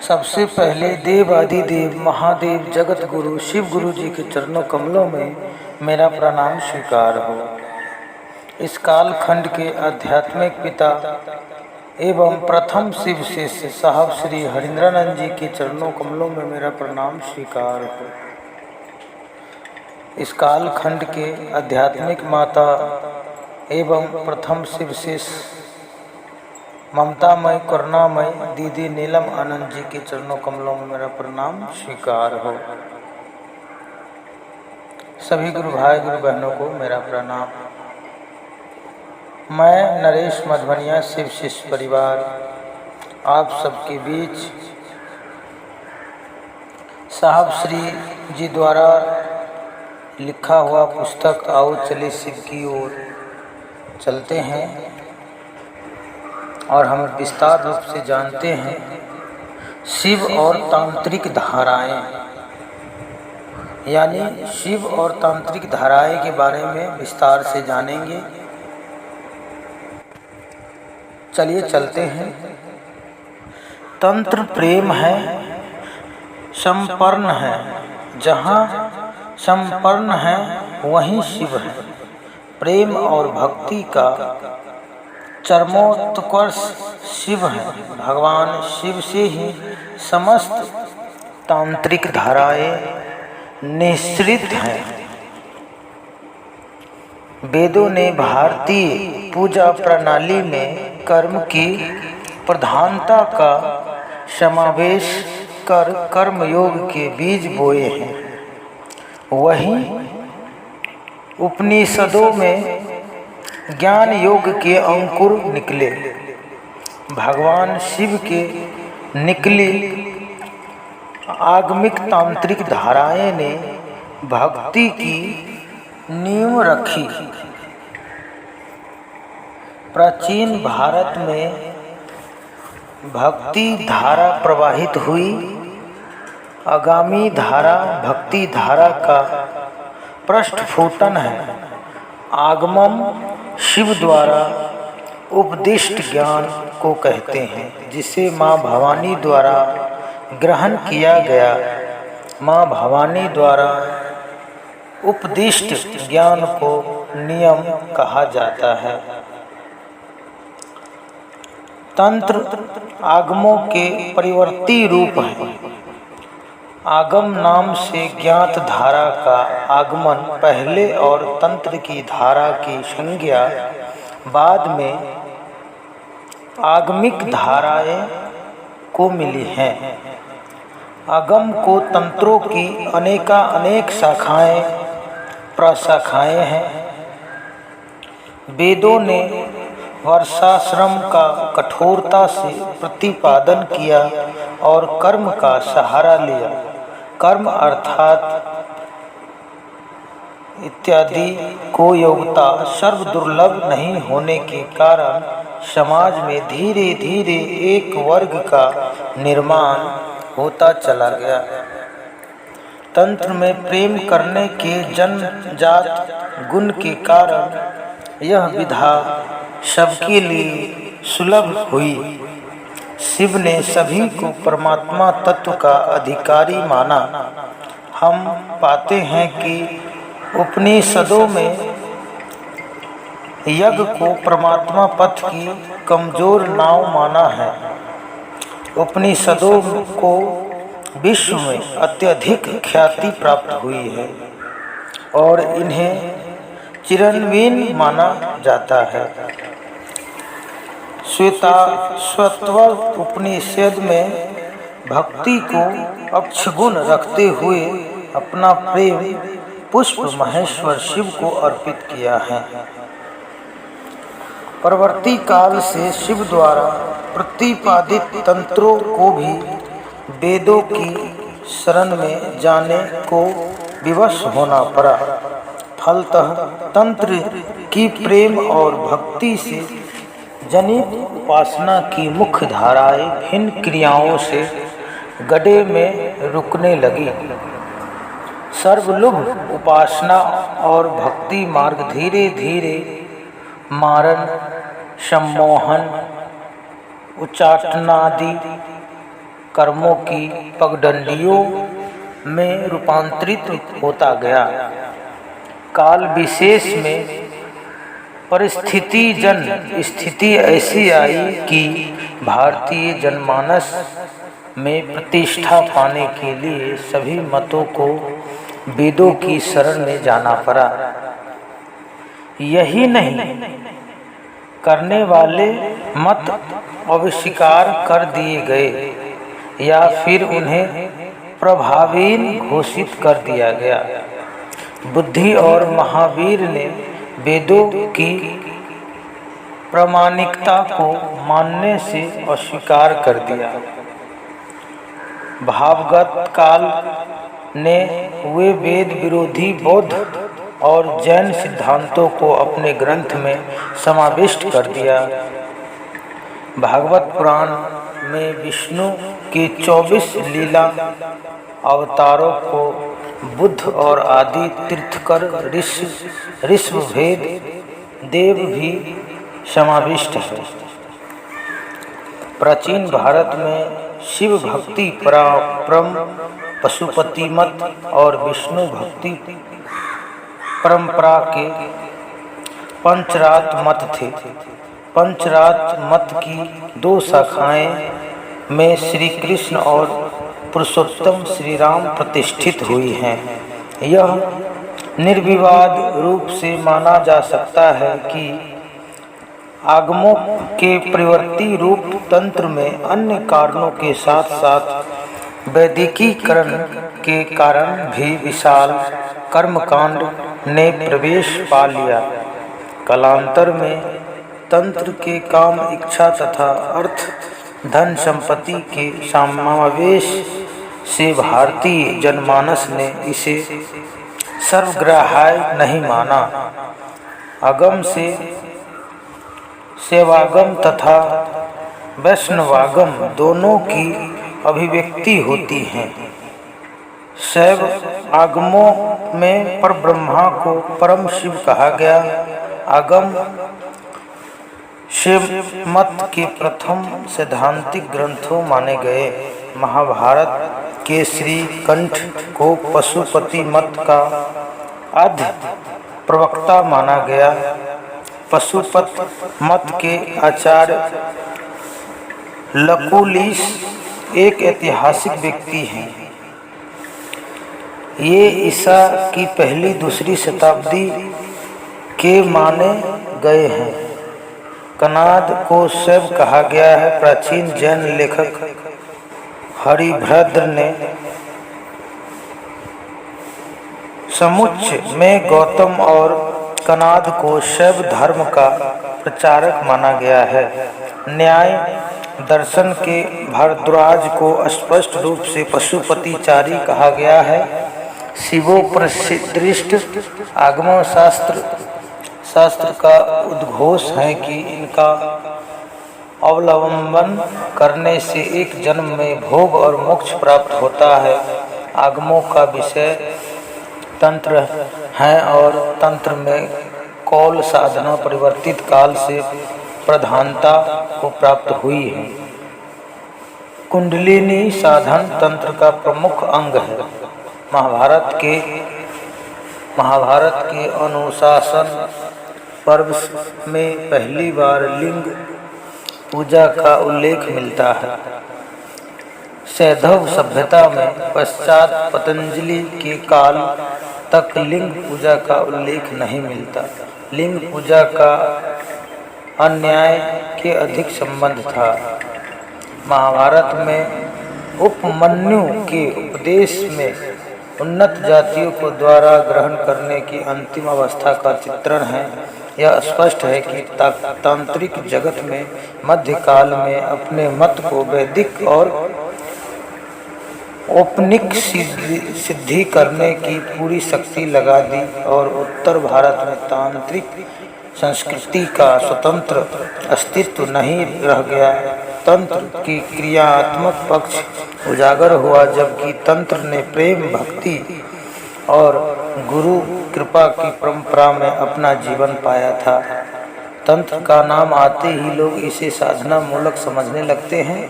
सबसे पहले देव आदिदेव महादेव जगत गुरु शिव गुरु जी के चरणों कमलों में मेरा प्रणाम स्वीकार हो। इस काल खंड के आध्यात्मिक पिता एवं प्रथम शिव शिष्य साहब श्री हरिंद्रानंद जी के चरणों कमलों में मेरा प्रणाम स्वीकार हो। इस काल खंड के आध्यात्मिक माता एवं प्रथम शिव शिष्य ममतामय करुणामय दीदी नीलम आनंद जी के चरणों कमलों में मेरा प्रणाम स्वीकार हो। सभी गुरु भाई गुरु बहनों को मेरा प्रणाम। मैं नरेश मधवनिया शिव शिष्य परिवार आप सबके बीच साहब श्री जी द्वारा लिखा हुआ पुस्तक आओ चले शिव की ओर चलते हैं और हम विस्तार रूप से जानते हैं शिव और तांत्रिक धाराएं, यानी शिव और तांत्रिक धाराएं के बारे में विस्तार से जानेंगे। चलिए चलते हैं। तंत्र प्रेम है, संपन्न है, जहाँ संपन्न है वहीं शिव है। प्रेम और भक्ति का चरमोत्कर्ष शिव है। भगवान शिव से ही समस्त तांत्रिक धाराएं निःसृत हैं। वेदों ने भारतीय पूजा प्रणाली में कर्म की प्रधानता का समावेश कर कर्मयोग के बीज बोए हैं। वहीं उपनिषदों में ज्ञान योग के अंकुर निकले। भगवान शिव के निकली आगमिक तांत्रिक धाराएं ने भक्ति की नींव रखी। प्राचीन भारत में भक्ति धारा प्रवाहित हुई। आगामी धारा भक्ति धारा का पृष्ठपोषण है। आगमम शिव द्वारा उपदिष्ट ज्ञान को कहते हैं, जिसे माँ भवानी द्वारा ग्रहण किया गया। माँ भवानी द्वारा उपदिष्ट ज्ञान को नियम कहा जाता है। तंत्र आगमों के परिवर्ती रूप है। आगम नाम से ज्ञात धारा का आगमन पहले और तंत्र की धारा की संज्ञा बाद में आगमिक धाराएं को मिली हैं। आगम को तंत्रों की अनेक शाखाएं प्रशाखाएं हैं। वेदों ने वर्षाश्रम का कठोरता से प्रतिपादन किया और कर्म का सहारा लिया। कर्म अर्थात इत्यादि को योग्यता सर्वदुर्लभ नहीं होने के कारण समाज में धीरे धीरे एक वर्ग का निर्माण होता चला गया। तंत्र में प्रेम करने के जन्मजात गुण के कारण यह विधा सबके लिए सुलभ हुई। शिव ने सभी को परमात्मा तत्व का अधिकारी माना। हम पाते हैं कि उपनिषदों में यज्ञ को परमात्मा पथ की कमजोर नाव माना है। उपनिषदों को विश्व में अत्यधिक ख्याति प्राप्त हुई है और इन्हें चिरंतन माना जाता है। श्वेताश्वत्व उपनिषद में भक्ति को अक्षगुण रखते हुए अपना प्रेम पुष्प महेश्वर शिव को अर्पित किया है। परवर्ती काल से शिव द्वारा प्रतिपादित तंत्रों को भी वेदों की शरण में जाने को विवश होना पड़ा। फलतः तंत्र की प्रेम और भक्ति से जनित उपासना की मुख्य धाराएं भिन्न क्रियाओं से गड्ढे में रुकने लगी। सर्वलुभ उपासना और भक्ति मार्ग धीरे धीरे मारण, सम्मोहन, उच्चाटनादि कर्मों की पगडंडियों में रूपांतरित होता गया। काल विशेष में परिस्थिति जन स्थिति ऐसी आई कि भारतीय जनमानस में प्रतिष्ठा पाने के लिए सभी मतों को वेदों की शरण में जाना पड़ा। यही नहीं, करने वाले मत अस्वीकार कर दिए गए या फिर उन्हें प्रभावीन घोषित कर दिया गया। बुद्धि और महावीर ने वेदों की प्रामाणिकता को मानने से अस्वीकार कर दिया। भागवत काल ने वे वेद विरोधी बौद्ध और जैन सिद्धांतों को अपने ग्रंथ में समाविष्ट कर दिया। भागवत पुराण में विष्णु के 24 लीला अवतारों को बुद्ध और आदि तीर्थकर ऋषभवेद देव भी समाविष्ट है। प्राचीन भारत में शिव भक्ति परम पशुपति मत और विष्णु भक्ति परंपरा के पंचरात मत थे। पंचरात मत की 2 शाखाएं में श्री कृष्ण और पुरुषोत्तम श्री राम प्रतिष्ठित हुई हैं। यह निर्विवाद रूप से माना जा सकता है कि आगमों के प्रवृत्ति रूप तंत्र में अन्य कारणों के साथ साथ वैदिकीकरण के कारण भी विशाल कर्मकांड ने प्रवेश पा लिया। कालांतर में तंत्र के काम, इच्छा तथा अर्थ, धन संपत्ति के समावेश से भारतीय जनमानस ने इसे सर्वग्राह्य नहीं माना। आगम से सेवागम तथा वैष्णवागम दोनों की अभिव्यक्ति होती है। शैव आगमों में परब्रह्मा को परम शिव कहा गया। आगम शिव मत के प्रथम सैद्धांतिक ग्रंथों माने गए। महाभारत के श्री कंठ को पशुपति मत का आद्य प्रवक्ता माना गया। पशुपत मत के आचार्य लकुलिश एक ऐतिहासिक व्यक्ति हैं। ये ईसा की पहली दूसरी शताब्दी के माने गए हैं। कनाद को शैव कहा गया है। प्राचीन जैन लेखक हरिभद्र ने समुच्चय में गौतम और कनाद को शैव धर्म का प्रचारक माना गया है। न्याय दर्शन के भारद्वाज को स्पष्ट रूप से पशुपतिचारी कहा गया है। शिवोपनिषद आगम शास्त्र का उद्घोष है कि इनका अवलंबन करने से एक जन्म में भोग और मोक्ष प्राप्त होता है। आगमों का विषय तंत्र है और तंत्र में कौल साधना परिवर्तित काल से प्रधानता को प्राप्त हुई है। कुंडलिनी साधन तंत्र का प्रमुख अंग है। महाभारत के अनुशासन पर्व में पहली बार लिंग पूजा का उल्लेख मिलता है। सैंधव सभ्यता में पश्चात पतंजलि के काल तक लिंग पूजा का उल्लेख नहीं मिलता। लिंग पूजा का अन्याय के अधिक संबंध था। महाभारत में उपमन्यु के उपदेश में उन्नत जातियों को द्वारा ग्रहण करने की अंतिम अवस्था का चित्रण है। यह स्पष्ट है कि तांत्रिक जगत में मध्यकाल में अपने मत को वैदिक और औपनिक सिद्धि करने की पूरी शक्ति लगा दी और उत्तर भारत में तांत्रिक संस्कृति का स्वतंत्र अस्तित्व नहीं रह गया। तंत्र की क्रियात्मक पक्ष उजागर हुआ, जबकि तंत्र ने प्रेम, भक्ति और गुरु कृपा की परंपरा में अपना जीवन पाया था। तंत्र का नाम आते ही लोग इसे साधना मूलक समझने लगते हैं।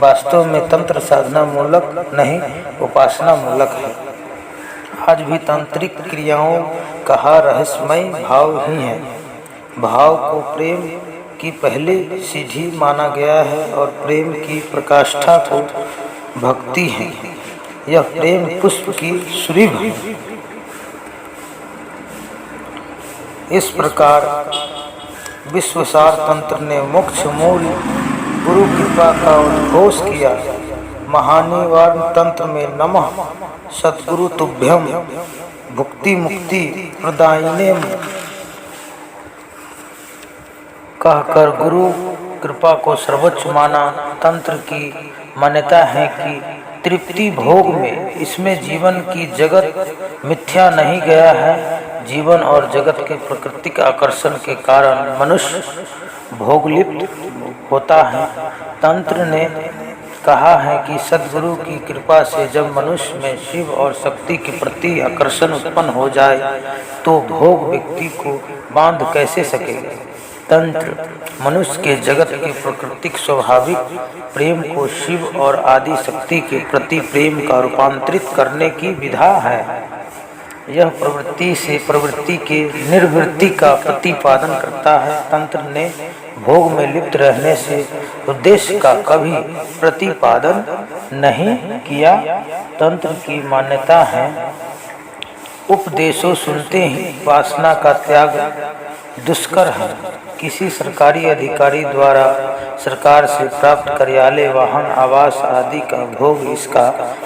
वास्तव में तंत्र साधना मूलक नहीं, उपासना मूलक है। आज भी तांत्रिक क्रियाओं का रहस्यमय भाव ही है। भाव को प्रेम की पहली सीढ़ी माना गया है और प्रेम की प्रकाष्ठा को भक्ति है। यह प्रेम पुष्प की सुरिभ है। इस प्रकार विश्वसार तंत्र ने मोक्ष मूल गुरु कृपा का उद्घोष किया। महानिवारण तंत्र में नमः सद्गुरु तुभ्यम भुक्ति मुक्ति प्रदायिने कहकर गुरु कृपा को सर्वोच्च माना। तंत्र की मान्यता है कि तृप्ति भोग में, इसमें जीवन की जगत मिथ्या नहीं गया है। जीवन और जगत के प्राकृतिक आकर्षण के कारण मनुष्य भोगलिप्त होता है। तंत्र ने कहा है कि सद्गुरु की कृपा से जब मनुष्य में शिव और शक्ति के प्रति आकर्षण उत्पन्न हो जाए तो भोग व्यक्ति को बांध कैसे सकेगा। तंत्र मनुष्य के जगत के प्राकृतिक स्वाभाविक प्रेम को शिव और आदि शक्ति के प्रति प्रेम का रूपांतरित करने की विधा है। यह प्रवृत्ति से प्रवृत्ति के निर्वृत्ति का प्रतिपादन करता है। तंत्र ने भोग में लिप्त रहने से उद्देश्य का कभी प्रतिपादन नहीं किया। तंत्र की मान्यता है उपदेशों सुनते ही वासना का त्याग दुष्कर है। किसी सरकारी अधिकारी द्वारा सरकार से प्राप्त कार्यालय, वाहन, आवास आदि का भोग इसका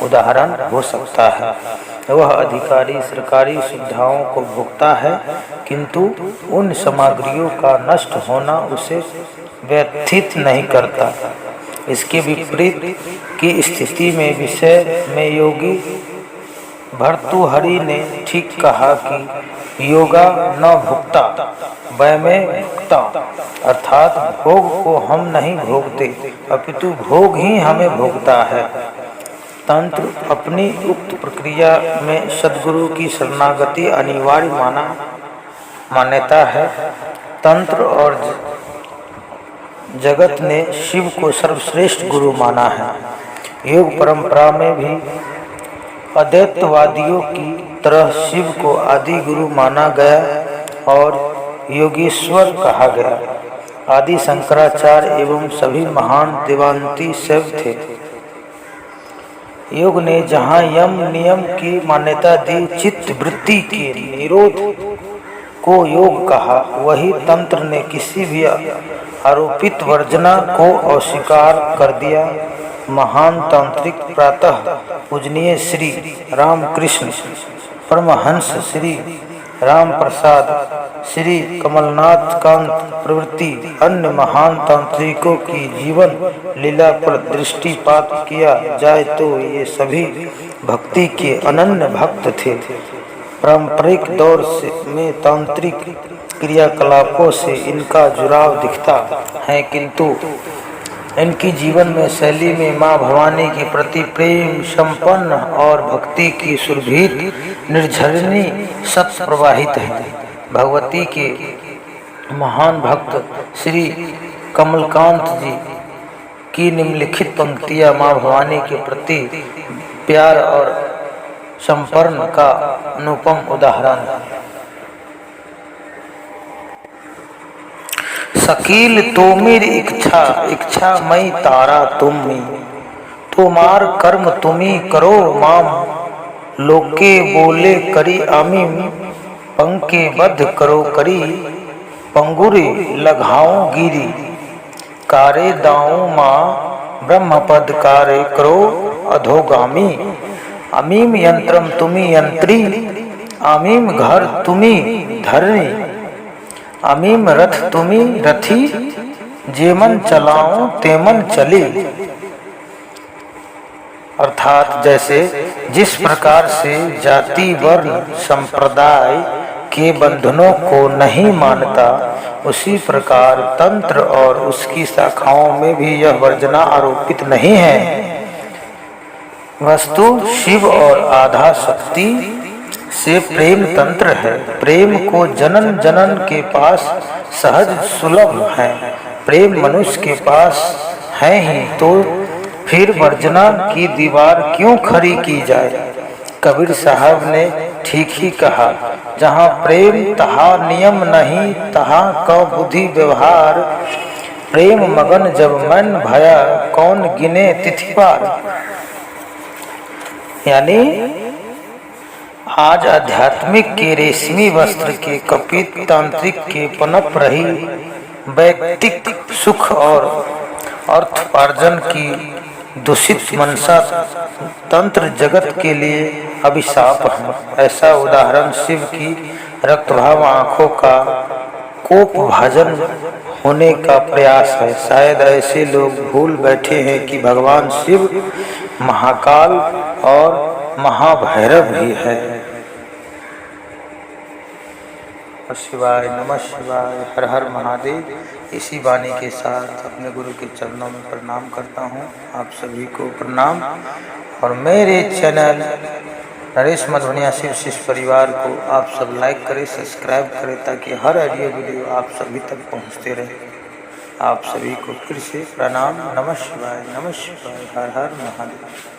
उदाहरण हो सकता है। वह अधिकारी सरकारी सुविधाओं को भोगता है किंतु उन सामग्रियों का नष्ट होना उसे व्यथित नहीं करता। इसके विपरीत की स्थिति में विषय में योगी भर्तृहरि ने ठीक कहा कि योगा न भुक्ता वैमे भुक्ता, अर्थात भोग को हम नहीं भोगते अपितु भोग ही हमें भोगता है। तंत्र अपनी उक्त प्रक्रिया में सद्गुरु की शरणागति अनिवार्य मान्यता है। तंत्र और जगत ने शिव को सर्वश्रेष्ठ गुरु माना है। योग परंपरा में भी अद्वैतवादियों की तरह शिव को आदि गुरु माना गया और योगेश्वर कहा गया। आदि शंकराचार्य एवं सभी महान देवांती शैव थे। योग ने जहाँ यम नियम की मान्यता दी, चित्त वृत्ति के निरोध को योग कहा, वही तंत्र ने किसी भी आरोपित वर्जना को अस्वीकार कर दिया। महान तांत्रिक प्रातः पूजनीय श्री रामकृष्ण परमहंस, श्री राम प्रसाद, श्री कमलनाथ कांत प्रभृति अन्य महान तांत्रिकों की जीवन लीला पर दृष्टिपात किया जाए तो ये सभी भक्ति के अनन्य भक्त थे। पारंपरिक दौर में तांत्रिक क्रियाकलापों से इनका जुड़ाव दिखता है किंतु इनकी जीवन में शैली में माँ भवानी के प्रति प्रेम संपन्न और भक्ति की सुरभीत निर्झरनी सत्य प्रवाहित है। भगवती के महान भक्त श्री कमलकांत जी की निम्नलिखित पंक्तियाँ माँ भवानी के प्रति प्यार और संपन्न का अनुपम उदाहरण है। शकील तोमिर इच्छा, इच्छा मई तारा तुम्ही, तुम्हार कर्म तुम्ही करो माम, लोके बोले करी आमीम, पंके बद्ध करो करी, पंगुरे लगाओ गिरी, कारे दाओ माँ ब्रह्मपद कारे करो अधोगामी, अमीम यंत्रम तुम्ही यंत्री, अमीम घर तुम्ही धरणी, अमीम रथ तुम्ही रथी, जेमन चलाऊं तेमन चली। अर्थात जैसे जिस प्रकार से जाति वर्ण संप्रदाय के बंधनों को नहीं मानता, उसी प्रकार तंत्र और उसकी शाखाओं में भी यह वर्जना आरोपित नहीं है। वस्तु शिव और आधा शक्ति से प्रेम तंत्र है। प्रेम को जनन जनन के पास सहज सुलभ है। प्रेम मनुष्य के पास है ही तो फिर वर्जना की दीवार क्यों खड़ी की जाए। कबीर साहब ने ठीक ही कहा, जहाँ प्रेम तहाँ नियम नहीं, तहाँ कौ बुद्धि व्यवहार। प्रेम मगन जब मन भया, कौन गिने तिथिवार। यानी आज आध्यात्मिक के रेशमी वस्त्र के कपित तांत्रिक के पनप रही वैयक्तिक सुख और अर्थार्जन की दूषित मनसा तंत्र जगत के लिए अभिशाप है। ऐसा उदाहरण शिव की रक्तभाव आंखों का कोप भाजन होने का प्रयास है। शायद ऐसे लोग भूल बैठे हैं कि भगवान शिव महाकाल और महाभैरव भी है। शिवाय नमः शिवाय, हर हर महादेव। इसी वाणी के साथ अपने गुरु के चरणों में प्रणाम करता हूँ। आप सभी को प्रणाम। और मेरे चैनल नरेश मधुनिया शिव शिष्य परिवार को आप सब लाइक करें, सब्सक्राइब करें, ताकि हर ऑडियो वीडियो आप सभी तक पहुँचते रहे। आप सभी को फिर से प्रणाम। नमः शिवाय, हर हर महादेव।